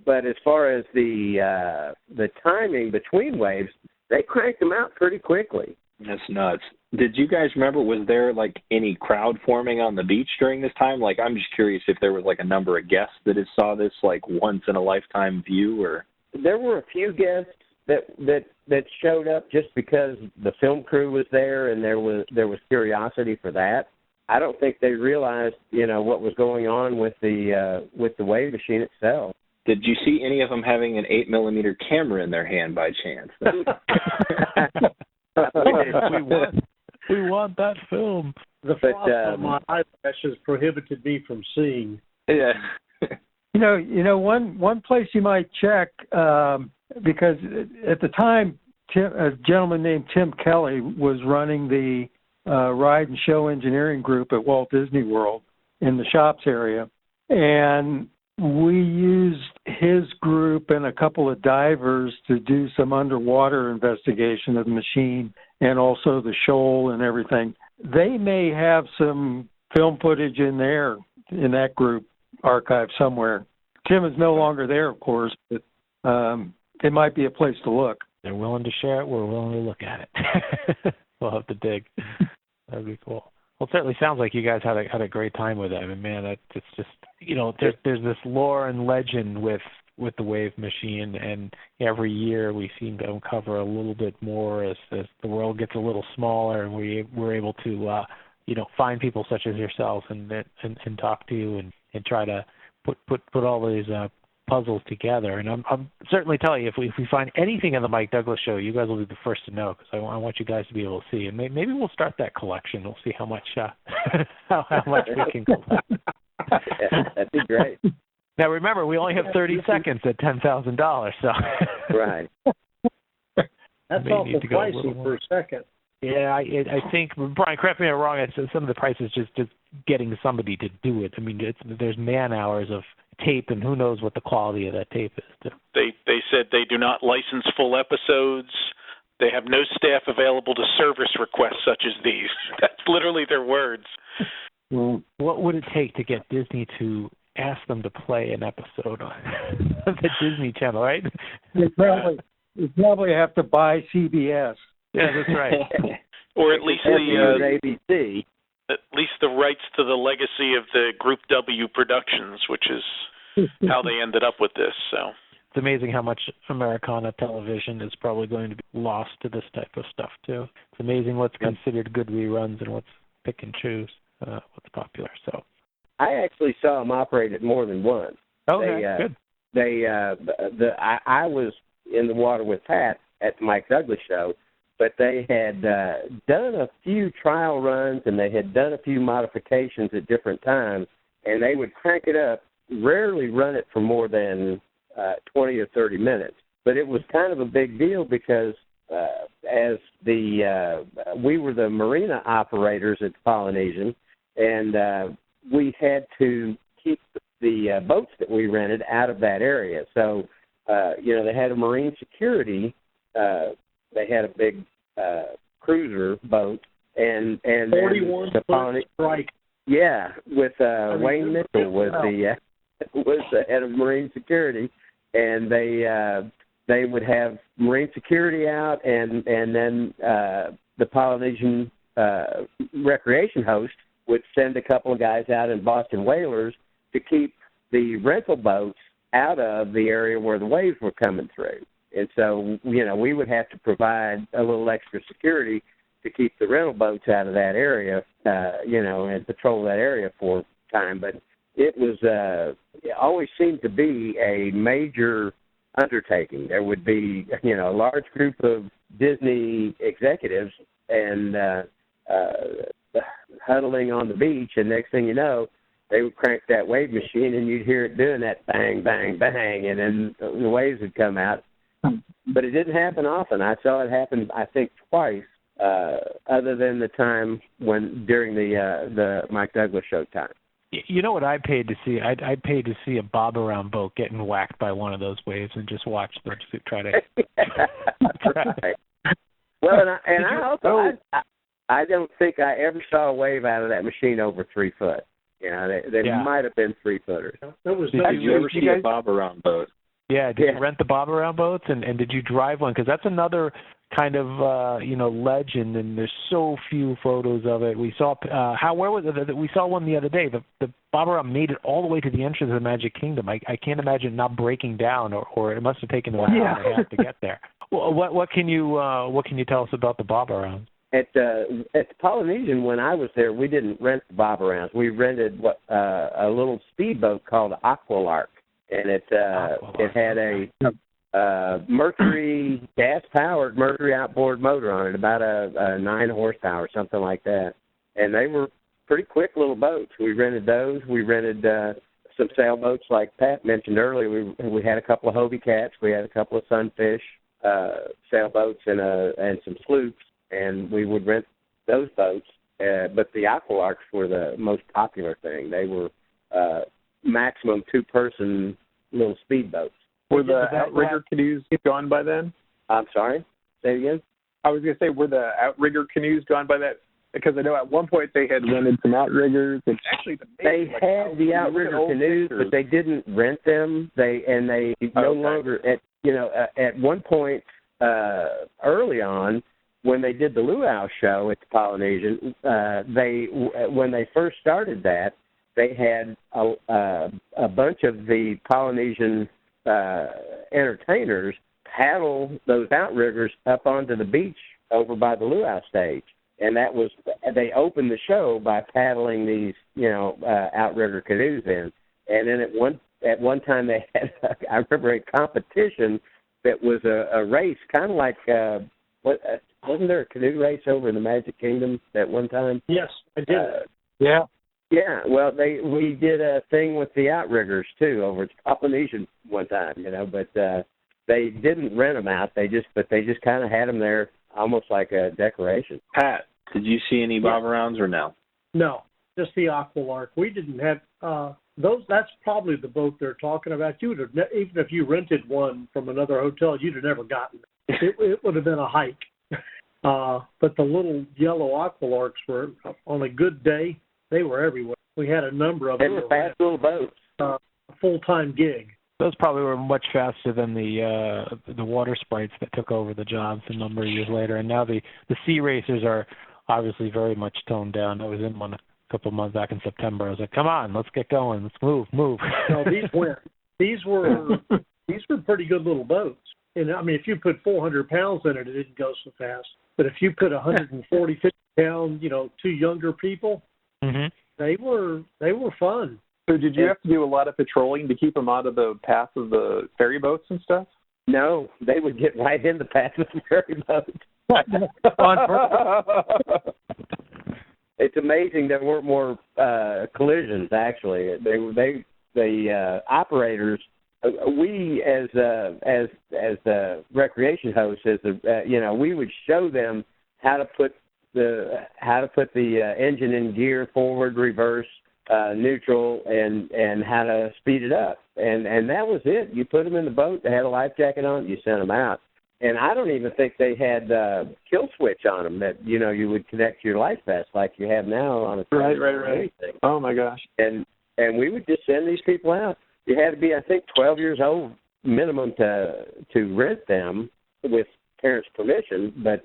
But as far as the timing between waves, they cranked them out pretty quickly.
That's nuts. Did you guys remember, was there like any crowd forming on the beach during this time? Like, I'm just curious if there was like a number of guests that had saw this like once in a lifetime view, or
there were a few guests that showed up just because the film crew was there and there was curiosity for that. I don't think they realized, what was going on with the wave machine itself.
Did you see any of them having an 8mm camera in their hand by chance?
We want that film.
The frost on my eyelashes prohibited me from seeing.
Yeah.
One place you might check, because at the time, a gentleman named Tim Kelly was running the ride and show engineering group at Walt Disney World in the shops area, and we used his group and a couple of divers to do some underwater investigation of the machine and also the shoal and everything. They may have some film footage in that group archive somewhere. Tim is no longer there, of course, but it might be a place to look.
They're willing to share it. We're willing to look at it. We'll have to dig. That'd be cool. Well, it certainly sounds like you guys had a great time with it. I mean, man, it's just, there's this lore and legend with the wave machine, and every year we seem to uncover a little bit more as the world gets a little smaller, and we're able to find people such as yourselves and talk to you and try to put all these puzzles together. And I'm certainly telling you, if we find anything in the Mike Douglas show, you guys will be the first to know, because I want you guys to be able to see. And maybe we'll start that collection. We'll see how much how much we can collect.
That'd be great.
Now remember, we only have 30 seconds at $10,000. So
right.
That's awful pricey for a second.
Yeah, I think, Brian, correct me if I'm wrong, some of the prices just getting somebody to do it. I mean, there's man hours of tape, and who knows what the quality of that tape is.
They said they do not license full episodes. They have no staff available to service requests such as these. That's literally their words.
Well, what would it take to get Disney to ask them to play an episode on the Disney Channel, right?
You probably have to buy CBS.
Yeah, that's right.
Or at least
ABC.
At least the rights to the legacy of the Group W Productions, which is how they ended up with this. So
it's amazing how much Americana television is probably going to be lost to this type of stuff too. It's amazing what's considered good reruns and what's pick and choose what's popular. So
I actually saw them operate it more than once.
Okay, good.
I was in the water with Pat at the Mike Douglas show, but they had done a few trial runs and they had done a few modifications at different times, and they would crank it up, rarely run it for more than 20 or 30 minutes. But it was kind of a big deal because as we were the marina operators at the Polynesian, and we had to keep the boats that we rented out of that area. So they had a marine security. They had a big cruiser boat, and
41-foot strike.
Yeah, with Wayne Mitchell was the head of marine security, and they would have marine security out, and then the Polynesian recreation host would send a couple of guys out in Boston whalers to keep the rental boats out of the area where the waves were coming through. And so, we would have to provide a little extra security to keep the rental boats out of that area, and patrol that area for time. But it was it always seemed to be a major undertaking. There would be, a large group of Disney executives and huddling on the beach, and next thing you know, they would crank that wave machine, and you'd hear it doing that bang, bang, bang, and then the waves would come out. But it didn't happen often. I saw it happen, I think, twice, other than the time during the Mike Douglas show time.
You know what I paid to see? I paid to see a bob around boat getting whacked by one of those waves and just watch them try to.
Right. Well, I don't think I ever saw a wave out of that machine over 3 foot. They might have been 3-footers.
Did you ever see a bob around boat?
Yeah, did you rent the bob around boats, and did you drive one? Because that's another kind of legend, and there's so few photos of it. We saw where was it? We saw one the other day. The bob around made it all the way to the entrance of the Magic Kingdom. I can't imagine not breaking down, or it must have taken an hour and a half to get there. Well, what can you tell us about the bob around?
At the Polynesian, when I was there, we didn't rent the bob arounds. We rented a little speedboat called Aqualark, and it had a Mercury gas-powered Mercury outboard motor on it, about a 9 horsepower, something like that. And they were pretty quick little boats. We rented those. We rented some sailboats, like Pat mentioned earlier. We had a couple of Hobie Cats. We had a couple of Sunfish sailboats and some sloops. And we would rent those boats, but the Aqualarks were the most popular thing. They were maximum 2-person little speedboats.
Were the outrigger canoes gone by then?
I'm sorry? Say it again?
I was going to say, were the outrigger canoes gone by that? Because I know at one point they had rented some outriggers. And actually,
they had the outrigger canoes, but they didn't rent them. They no longer at one point early on, when they did the Luau show at the Polynesian, when they first started that, they had a bunch of the Polynesian entertainers paddle those outriggers up onto the beach over by the Luau stage, and they opened the show by paddling these outrigger canoes in, and then at one time they had I remember a competition that was a race, kind of like wasn't there a canoe race over in the Magic Kingdom at one time?
Yes, I did.
Yeah, well, we did a thing with the outriggers, too, over at Polynesian one time, but they didn't rent them out. They just kind of had them there almost like a decoration.
Pat, did you see any bob arounds or no?
No, just the Aqualark. We didn't have those. That's probably the boat they're talking about. You would have, even if you rented one from another hotel, you'd have never gotten it. It would have been a hike. But the little yellow Aqualarks were, on a good day, they were everywhere. We had a number of them.
They were fast little boats.
A full-time gig.
Those probably were much faster than the water sprites that took over the jobs a number of years later. And now the sea racers are obviously very much toned down. I was in one a couple of months back in September. I was like, come on, let's get going. Let's move.
No, these were pretty good little boats. And I mean, if you put 400 pounds in it, it didn't go so fast. But if you put 140, 50 pound, 2 younger people, they were fun.
So did you have to do a lot of patrolling to keep them out of the path of the ferry boats and stuff?
No, they would get right in the path of the ferry boats. It's amazing there weren't more collisions. Actually, the operators. We as the recreation hosts, we would show them how to put the engine in gear, forward, reverse, neutral and how to speed it up. And that was it. You put them in the boat, they had a life jacket on, you sent them out. And I don't even think they had kill switch on them that, you would connect to your life vest like you have now on a
Right.
anything.
Oh, my gosh.
And we would just send these people out. You had to be, I think, 12 years old minimum to rent them with parents' permission. But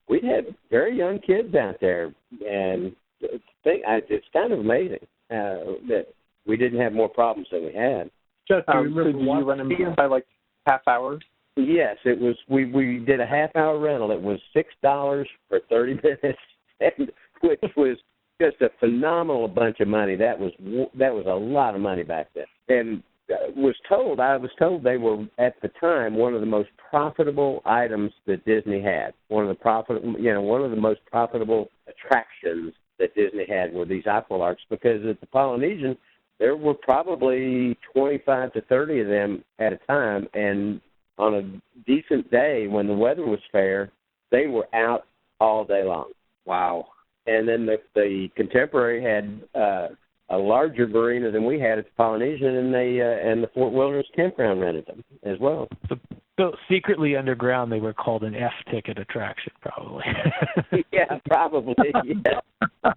we'd had very young kids out there. And it's kind of amazing that we didn't have more problems than we had.
Chuck, do you remember so did you run them by like half hours?
Yes, it was. We did a half-hour rental. It was $6 for 30 minutes, which was just a phenomenal bunch of money. That was a lot of money back then. And I was told they were at the time one of the most profitable items that Disney had. One of the most profitable attractions that Disney had were these aqualarks, because at the Polynesian there were probably 25 to 30 of them at a time, and on a decent day when the weather was fair, they were out all day long.
Wow.
And then the Contemporary had a larger marina than we had at the Polynesian, and the Fort Wilderness Campground rented them as well.
So secretly underground, they were called an F-ticket attraction, probably.
Yeah, probably. Yeah.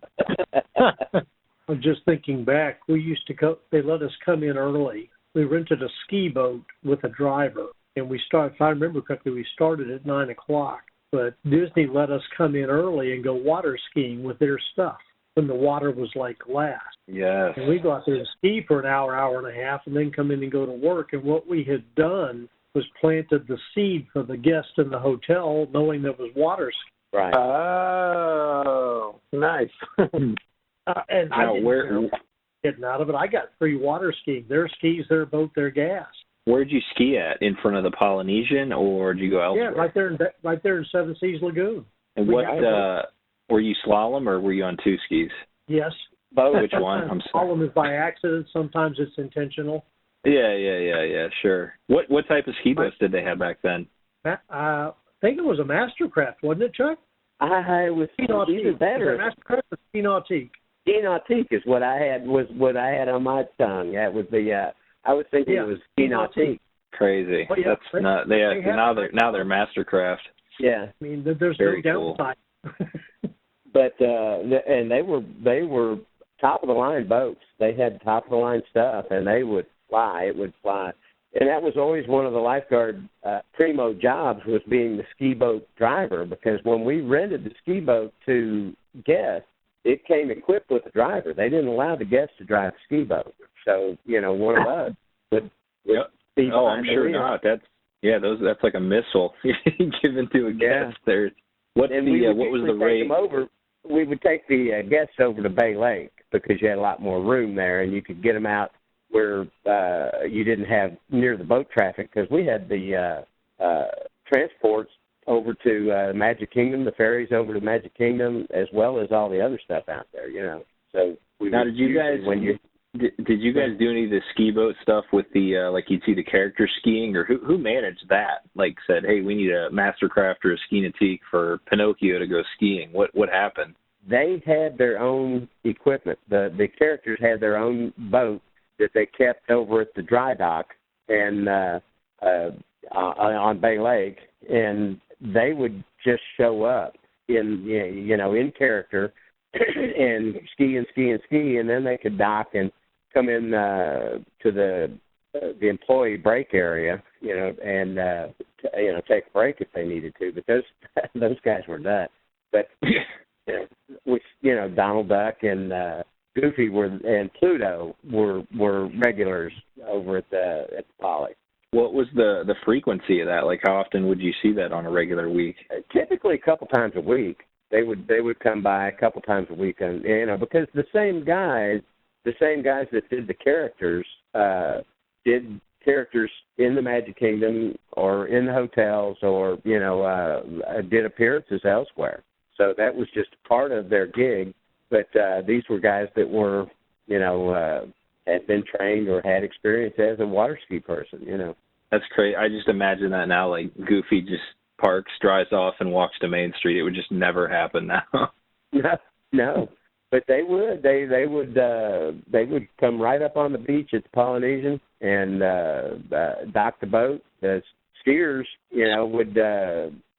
I'm just thinking back. We used to go. They let us come in early. We rented a ski boat with a driver, and we started. If I remember correctly, we started at 9:00. But Disney let us come in early and go water skiing with their stuff when the water was like glass.
Yes.
And we go out there and ski for an hour, hour and a half, and then come in and go to work. And what we had done was planted the seed for the guests in the hotel, knowing there was water ski.
Right.
Oh, nice.
And I didn't getting out of it. I got free water skiing. Their skis, their boat, their gas.
Where'd you ski at? In front of the Polynesian, or did you go elsewhere?
Yeah, right there in Seven Seas Lagoon.
And were you slalom or were you on two skis?
Yes.
Both.
Which one? I'm sorry.
Slalom is by accident. Sometimes it's intentional.
Yeah, sure. What type of ski boats did they have back then?
I think it was a Mastercraft, wasn't it, Chuck?
It was either that or
Mastercraft or Ski Nautique.
Ski Nautique is what I had on my tongue. That was I was thinking it was Ski Nautique.
Crazy.
Oh, yeah.
That's not. Now they're Mastercraft.
Yeah.
I mean, there's
Very
no downside.
But and they were top of the line boats. They had top of the line stuff, and they would fly. It would fly, and that was always one of the lifeguard primo jobs, was being the ski boat driver. Because when we rented the ski boat to guests, it came equipped with a driver. They didn't allow the guests to drive the ski boat. So, one of us would be
Oh, I'm sure not. That's like a missile given to a guest there. What was the rate?
We would take the guests over to Bay Lake, because you had a lot more room there, and you could get them out where you didn't have near the boat traffic, because we had the transports over to Magic Kingdom, the ferries over to Magic Kingdom, as well as all the other stuff out there, So
did you guys do any of the ski boat stuff with the like you'd see the characters skiing, or who managed that? Like said, hey, we need a Mastercraft or a Ski Nautique for Pinocchio to go skiing. What happened?
They had their own equipment. The characters had their own boat that they kept over at the dry dock and on Bay Lake, and they would just show up in character and ski, and then they could dock and come in to the employee break area, and take a break if they needed to. But those guys were nuts. But Donald Duck and Goofy and Pluto were regulars over at the Poly.
What was the frequency of that? Like, how often would you see that on a regular week?
Typically a couple times a week. They would come by a couple times a week, and because the same guys that did the characters did characters in the Magic Kingdom or in the hotels, or did appearances elsewhere. So that was just part of their gig. But these were guys that were had been trained or had experience as a water ski person.
That's crazy. I just imagine that now. Like, Goofy just parks, drives off, and walks to Main Street. It would just never happen now.
No. But they would come right up on the beach at the Polynesian and dock the boat. The skiers, would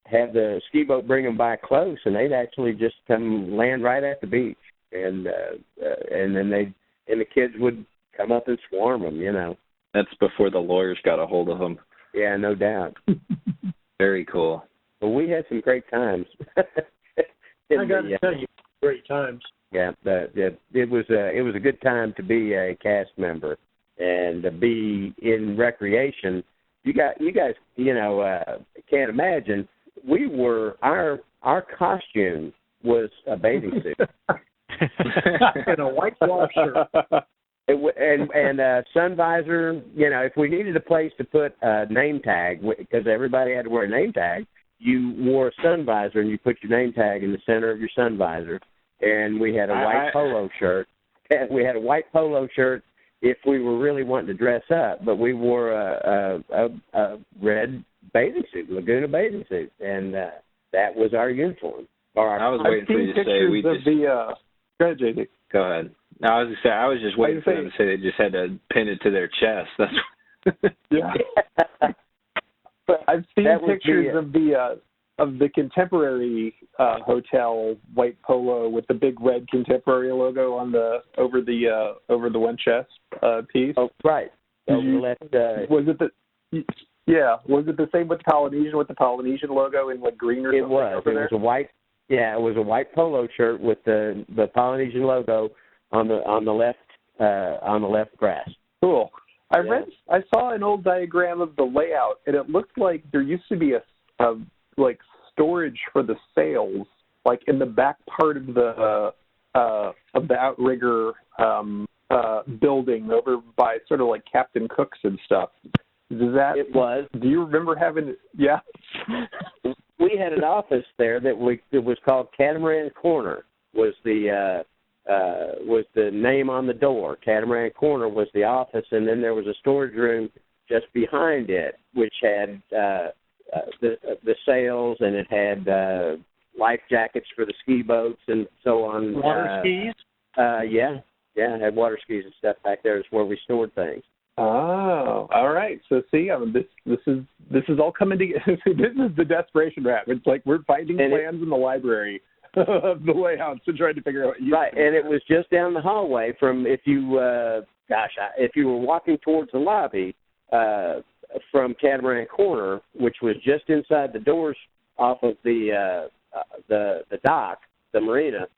have the ski boat bring them by close, and they'd actually just come land right at the beach, and then the kids would come up and swarm them.
That's before the lawyers got a hold of them.
Yeah, no doubt.
Very cool.
Well, we had some great times.
I got to tell you, great times.
Yeah, it was a good time to be a cast member and to be in recreation. You guys, can't imagine. We were our costume was a bathing suit
and a white wash shirt.
And sun visor. If we needed a place to put a name tag, because everybody had to wear a name tag, you wore a sun visor and you put your name tag in the center of your sun visor. And we had a white polo shirt. We had a white polo shirt if we were really wanting to dress up, but we wore a red bathing suit, Laguna bathing suit, and that was our uniform.
I was waiting for you to say we just.
Go ahead, JD.
Go ahead. No, I was going to say I was just waiting for them to say they just had to pin it to their chest. That's
yeah. But I've seen pictures of the contemporary hotel white polo with the big red contemporary logo on over the one chest piece.
Oh, right.
Was it the same with the Polynesian logo in like green or something?
It was.
Over there?
Was a white. Yeah, it was a white polo shirt with the Polynesian logo on the left breast.
Cool. I saw an old diagram of the layout, and it looked like there used to be a like storage for the sails, like in the back part of the outrigger building over by sort of like Captain Cook's and stuff.
It was.
Do you remember having? Yeah.
We had an office there that was called Catamaran Corner. Was the name on the door. Catamaran Corner was the office, and then there was a storage room just behind it, which had the sails, and it had life jackets for the ski boats and so on.
Water skis?
Yeah, it had water skis and stuff back there. Is where we stored things.
Oh, all right. So see, this is all coming together. This is the desperation rap. It's like we're finding plans in the library of the layouts and trying to figure out what you
right. And it was just down the hallway from if you were walking towards the lobby from Catamaran Corner, which was just inside the doors off of the dock, the marina,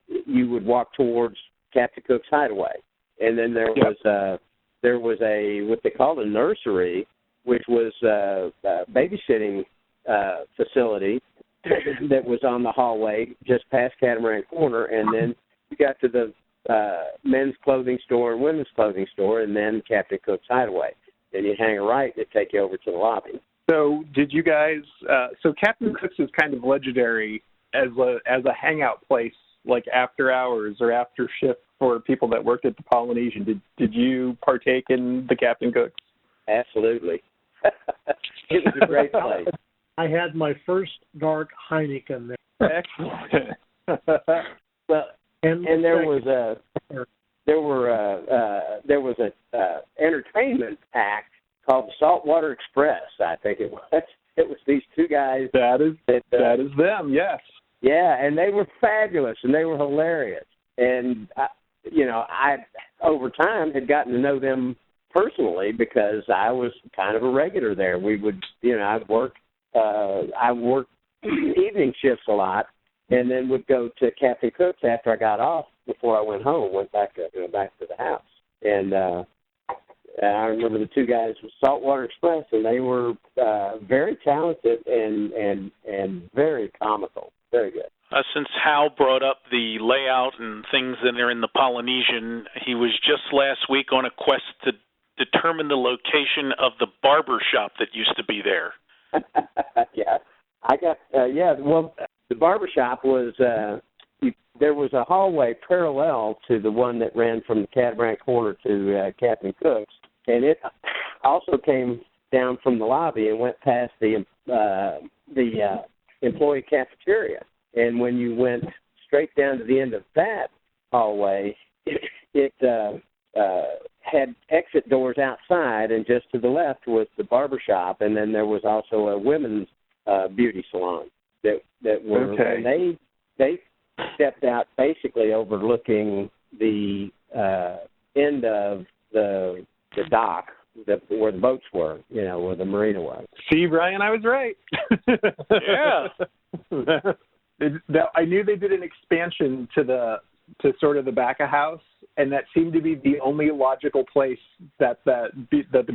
you would walk towards Captain Cook's Hideaway, and then there was a what they called a nursery, which was a babysitting facility that was on the hallway just past Catamaran Corner, and then you got to the men's clothing store and women's clothing store, and then Captain Cook's Hideaway. Then you hang a right and it take you over to the lobby.
So did you guys? So Captain Cook's is kind of legendary as a hangout place, like after hours or after shift for people that worked at the Polynesian. Did you partake in the Captain Cook's?
Absolutely. It was a great place.
I had my first dark Heineken there.
Excellent.
Well, and there was a entertainment act called the Saltwater Express. I think it was. It was these two guys.
That is them. Yes.
Yeah, and they were fabulous and they were hilarious. And I over time had gotten to know them personally because I was kind of a regular there. We would, I worked evening shifts a lot, and then would go to Captain Cook's after I got off before I went home. Went back to the house, and I remember the two guys with Saltwater Express, and they were very talented and very comical, very good.
Since Hal brought up the layout and things that are in the Polynesian, he was just last week on a quest to determine the location of the barber shop that used to be there.
Yeah, well, the barber shop was there was a hallway parallel to the one that ran from the Catamaran Corner to Captain Cook's, and it also came down from the lobby and went past the employee cafeteria. And when you went straight down to the end of that hallway, it had exit doors outside, and just to the left was the barber shop, and then there was also a women's beauty salon that were.
Okay.
And they stepped out basically overlooking the end of the dock, where the boats were, where the marina was.
See, Brian, I was right.
Yeah.
I knew they did an expansion to sort of the back of house, and that seemed to be the only logical place that the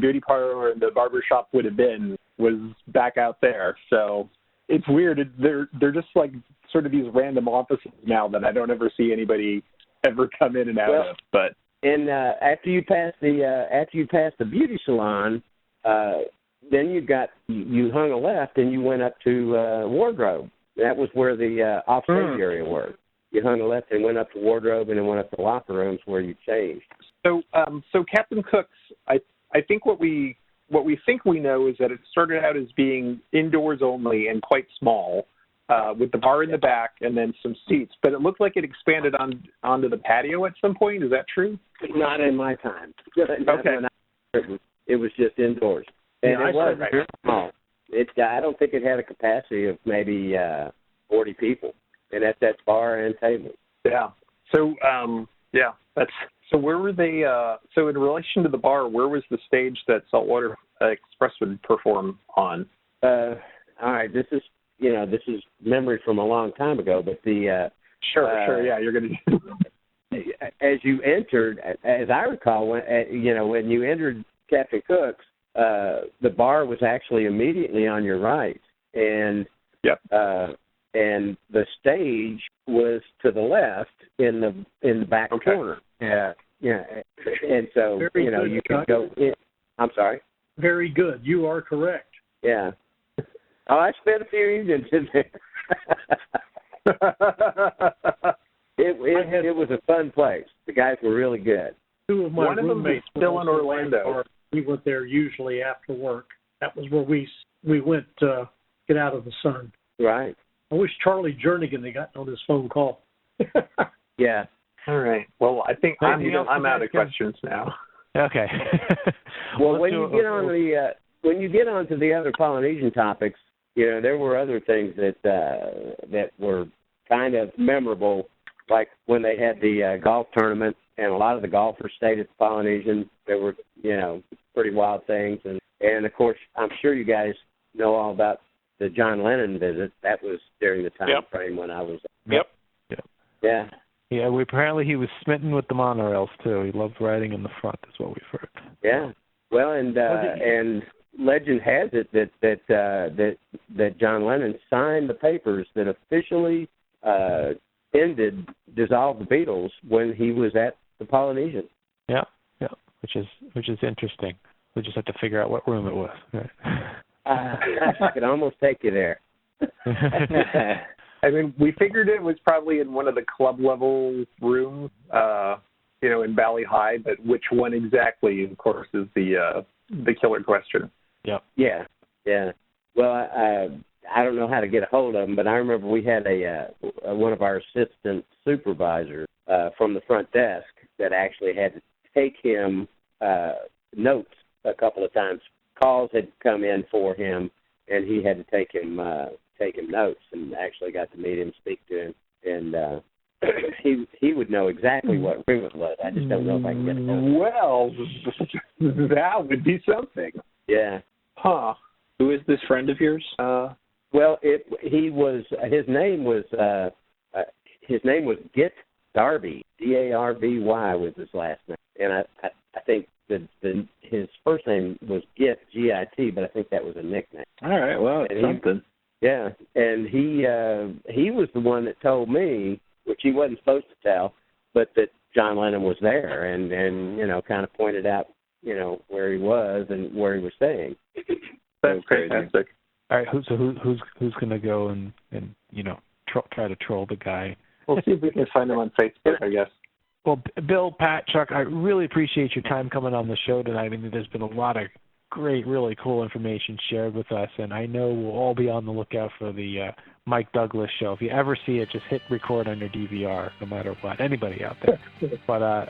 beauty parlor and the barber shop would have been, was back out there. So it's weird. They're just like sort of these random offices now that I don't ever see anybody ever come in and out of. But
and after you pass the beauty salon, then you hung a left and you went up to wardrobe. That was where the offstage area was. You hung a left and went up to wardrobe, and then went up to locker rooms where you changed.
So Captain Cook's, I think what we think we know is that it started out as being indoors only and quite small, with the bar in the back and then some seats. But it looked like it expanded onto the patio at some point. Is that true?
Not in my time.
Okay.
It was just indoors, and
Yeah,
it was very small. I don't think it had a capacity of maybe 40 people, and that's bar and table.
Yeah. So so where were they? So in relation to the bar, where was the stage that Saltwater Express would perform on?
All right, this is memory from a long time ago, but the
sure, yeah, you're gonna.
As you entered, as I recall, when you entered Captain Cook's, the bar was actually immediately on your right, and and the stage was to the left in the back corner. Yeah, and so you could go in. I'm sorry.
Very good. You are correct.
Yeah. Oh, I spent a few evenings in there. It was a fun place. The guys were really good.
Two of my
One of them is
roommates
still in Orlando.
We went there usually after work. That was where we went to get out of the sun.
Right.
I wish Charlie Jernigan had gotten on this phone call.
Yeah.
All right. Well, I think I'm out of questions now.
Okay.
Well, when you get onto the other Polynesian topics, there were other things that were kind of memorable, like when they had the golf tournament, and a lot of the golfers stayed at the Polynesian. There were, pretty wild things, and of course, I'm sure you guys know all about the John Lennon visit. That was during the time frame when I was.
Yep.
Yeah.
Yeah. Apparently he was smitten with the monorails too. He loved riding in the front, is what we've heard.
Yeah. Well, and legend has it that John Lennon signed the papers that officially dissolved the Beatles when he was at the Polynesian.
Yeah, which is interesting. We just have to figure out what room it was. Right.
I could almost take you there.
I mean, we figured it was probably in one of the club level rooms, in Valley High, but which one exactly, of course, is the killer question.
Yep.
Yeah. Well, I don't know how to get a hold of him, but I remember we had one of our assistant supervisors from the front desk that actually had to take him notes a couple of times. Calls had come in for him, and he had to take him notes, and actually got to meet him, speak to him, and he would know exactly what room it was. I just don't know if I can get it.
Well, that would be something.
Yeah.
Huh.
Who is this friend of yours?
Well, his name was Git Darby. Darby was his last name, and I think his first name was Git, Git, but I think that was a nickname.
All right, well, it's something.
Yeah, and he was the one that told me, which he wasn't supposed to tell, but that John Lennon was there, and kind of pointed out, where he was and where he was staying.
That's fantastic.
All right, who's going to go and try to troll the guy?
We'll see if we can find him on Facebook, I guess.
Well, Bill, Pat, Chuck, I really appreciate your time coming on the show tonight. I mean, there's been a lot of great, really cool information shared with us, and I know we'll all be on the lookout for the Mike Douglas show. If you ever see it, just hit record on your DVR, no matter what. Anybody out there. But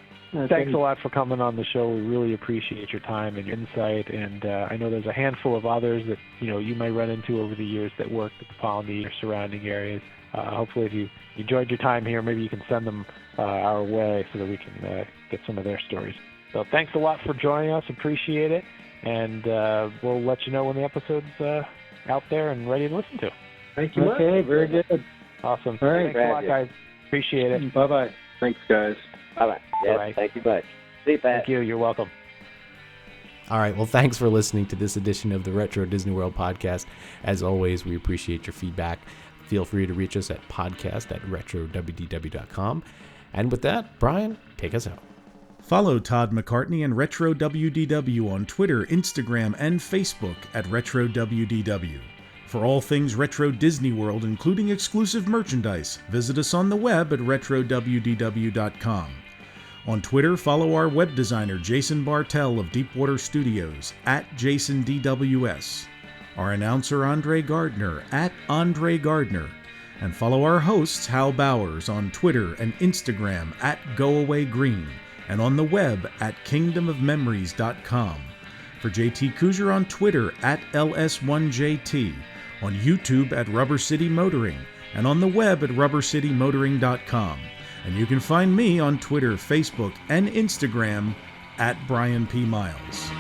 thanks a lot for coming on the show. We really appreciate your time and your insight, and I know there's a handful of others that you may run into over the years that work at the Polynesian or surrounding areas. Hopefully, if you enjoyed your time here, maybe you can send them our way so that we can get some of their stories. So thanks a lot for joining us. Appreciate it. And we'll let you know when the episode's out there and ready to listen to.
Thank you much.
Okay, very good.
Awesome.
All right.
Thanks a lot, guys. Appreciate it.
Bye-bye.
Thanks, guys.
Bye-bye. Yes,
Bye.
thank you much. See you, Pat.
Thank you. You're welcome.
All right. Well, thanks for listening to this edition of the Retro Disney World podcast. As always, we appreciate your feedback. Feel free to reach us at podcast@retrowdw.com. And with that, Brian, take us out.
Follow Todd McCartney and Retro WDW on Twitter, Instagram, and Facebook at Retro WDW. For all things Retro Disney World, including exclusive merchandise, visit us on the web at retrowdw.com. On Twitter, follow our web designer Jason Bartell of Deepwater Studios at JasonDWS, our announcer Andre Gardner at Andre Gardner, and follow our hosts Hal Bowers on Twitter and Instagram at GoAwayGreen, and on the web at kingdomofmemories.com. For JT Kuzer on Twitter at LS1JT, on YouTube at Rubber City Motoring, and on the web at rubbercitymotoring.com. And you can find me on Twitter, Facebook, and Instagram at Brian P. Miles.